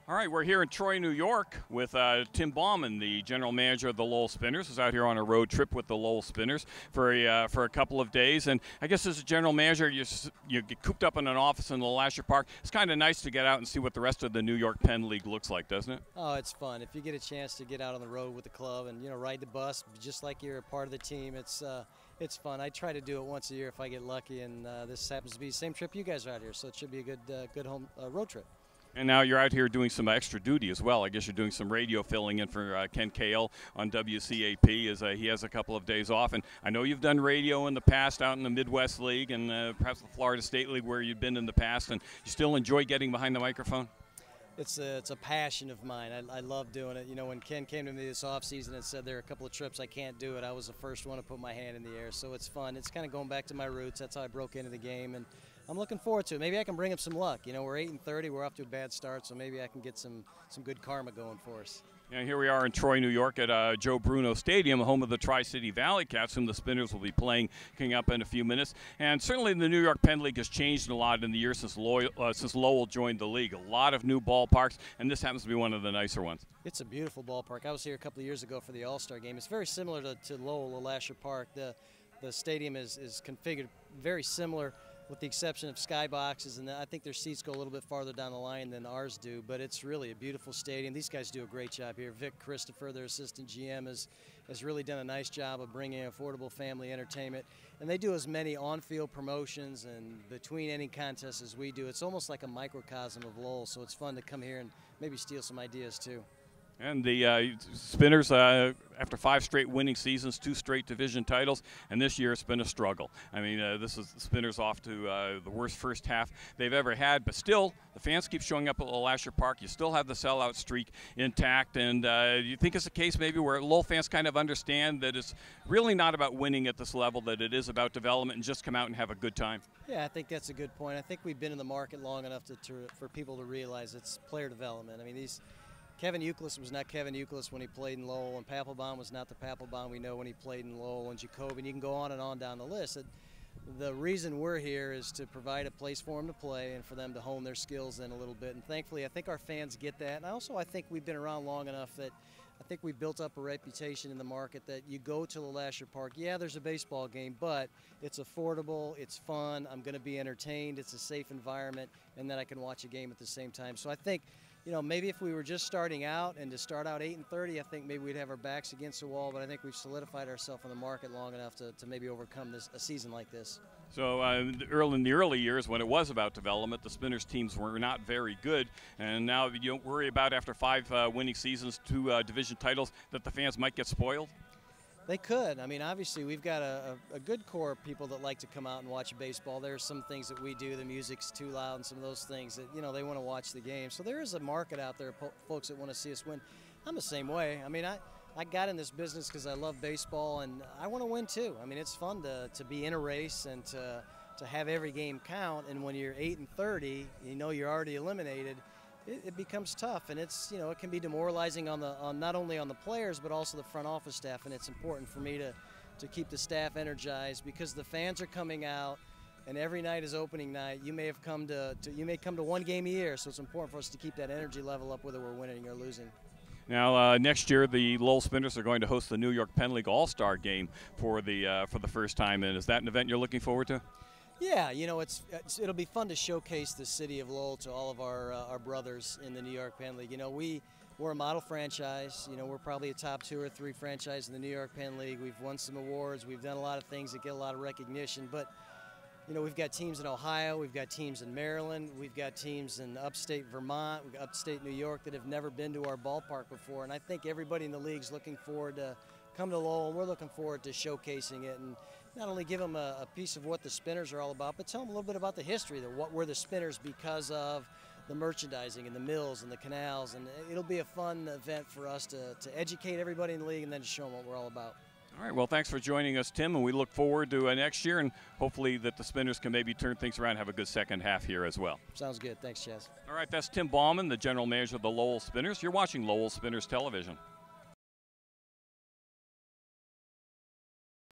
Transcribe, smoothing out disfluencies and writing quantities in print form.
All right, we're here in Troy, New York with Tim Bawmann, the general manager of the Lowell Spinners, who's out here on a road trip with the Lowell Spinners for a couple of days. And I guess as a general manager, you get cooped up in an office in the Lasher Park. It's kind of nice to get out and see what the rest of the New York Penn League looks like, doesn't it? Oh, it's fun. If you get a chance to get out on the road with the club and ride the bus, just like you're a part of the team, it's fun. I try to do it once a year if I get lucky, and this happens to be the same trip you guys are out here, so it should be a good home road trip. And now you're out here doing some extra duty as well. I guess you're doing some radio filling in for Ken Kale on WCAP as he has a couple of days off. And I know you've done radio in the past out in the Midwest League and perhaps the Florida State League where you've been in the past. And you still enjoy getting behind the microphone? It's a passion of mine. I love doing it. You know, when Ken came to me this offseason and said there are a couple of trips I can't do it, I was the first one to put my hand in the air. So it's fun. It's kind of going back to my roots. That's how I broke into the game, and I'm looking forward to it. Maybe I can bring up some luck. You know, we're 8-30. We're off to a bad start, so maybe I can get some good karma going for us. And here we are in Troy, New York at Joe Bruno Stadium, home of the Tri-City ValleyCats, whom the Spinners will be playing coming up in a few minutes. And certainly the New York Penn League has changed a lot in the years since Lowell joined the league. A lot of new ballparks, and this happens to be one of the nicer ones. It's a beautiful ballpark. I was here a couple of years ago for the AllStar Game. It's very similar to Lowell, the Lasher Park. The stadium is configured very similar, with the exception of skyboxes, and I think their seats go a little bit farther down the line than ours do, but it's really a beautiful stadium. These guys do a great job here. Vic Christopher, their assistant GM, has really done a nice job of bringing affordable family entertainment, and they do as many on-field promotions and between any contests as we do. It's almost like a microcosm of Lowell, so it's fun to come here and maybe steal some ideas too. And the Spinners, after 5 straight winning seasons, 2 straight division titles, and this year it's been a struggle. I mean, this is the Spinners off to the worst first half they've ever had, but still, the fans keep showing up at Lasher Park. You still have the sellout streak intact, and you think it's a case maybe where Lowell fans kind of understand that it's really not about winning at this level, that it is about development and just come out and have a good time? Yeah, I think that's a good point. I think we've been in the market long enough for people to realize it's player development. I mean, Kevin Euclid was not Kevin Euclid when he played in Lowell, and Papelbon was not the Papelbon we know when he played in Lowell, and Jacoby, and you can go on down the list. The reason we're here is to provide a place for them to play and for them to hone their skills in a little bit, and thankfully I think our fans get that. And I think we've been around long enough that I think we've built up a reputation in the market that you go to the Lasher Park, yeah, there's a baseball game, but it's affordable, it's fun, I'm going to be entertained, it's a safe environment, and then I can watch a game at the same time. So I think, you know, maybe if we were just starting out and to start out 8-30, I think maybe we'd have our backs against the wall, but I think we've solidified ourselves in the market long enough to maybe overcome a season like this. So in the early years when it was about development, the Spinners teams were not very good, and now you don't worry about after 5 winning seasons, 2 division titles, that the fans might get spoiled? They could. I mean, obviously, we've got a good core of people that like to come out and watch baseball. There are some things that we do, the music's too loud and some of those things that, you know, they want to watch the game. So there is a market out there, folks that want to see us win. I'm the same way. I mean, I got in this business because I love baseball, and I want to win too. I mean, it's fun to be in a race and to have every game count, and when you're 8-30, you know you're already eliminated. It becomes tough, and it's, you know, it can be demoralizing on not only on the players but also the front office staff, and it's important for me to keep the staff energized because the fans are coming out, and every night is opening night. You may come to one game a year, so it's important for us to keep that energy level up whether we're winning or losing. Now, next year, the Lowell Spinners are going to host the New York Penn League All-Star Game for the first time, and is that an event you're looking forward to? Yeah, you know, it'll be fun to showcase the city of Lowell to all of our brothers in the New York Penn League. You know, we're a model franchise. You know, we're probably a top 2 or 3 franchise in the New York Penn League. We've won some awards. We've done a lot of things that get a lot of recognition. But, you know, we've got teams in Ohio. We've got teams in Maryland. We've got teams in upstate Vermont. We've got upstate New York that have never been to our ballpark before. And I think everybody in the league's looking forward to come to Lowell, and we're looking forward to showcasing it and not only give them a piece of what the Spinners are all about, but tell them a little bit about the history, what were the Spinners because of the merchandising and the mills and the canals. And it'll be a fun event for us to educate everybody in the league and then to show them what we're all about. All right, well, thanks for joining us, Tim, and we look forward to next year, and hopefully that the Spinners can maybe turn things around and have a good second half here as well. Sounds good. Thanks, Chaz. All right, that's Tim Bawmann, the general manager of the Lowell Spinners. You're watching Lowell Spinners Television.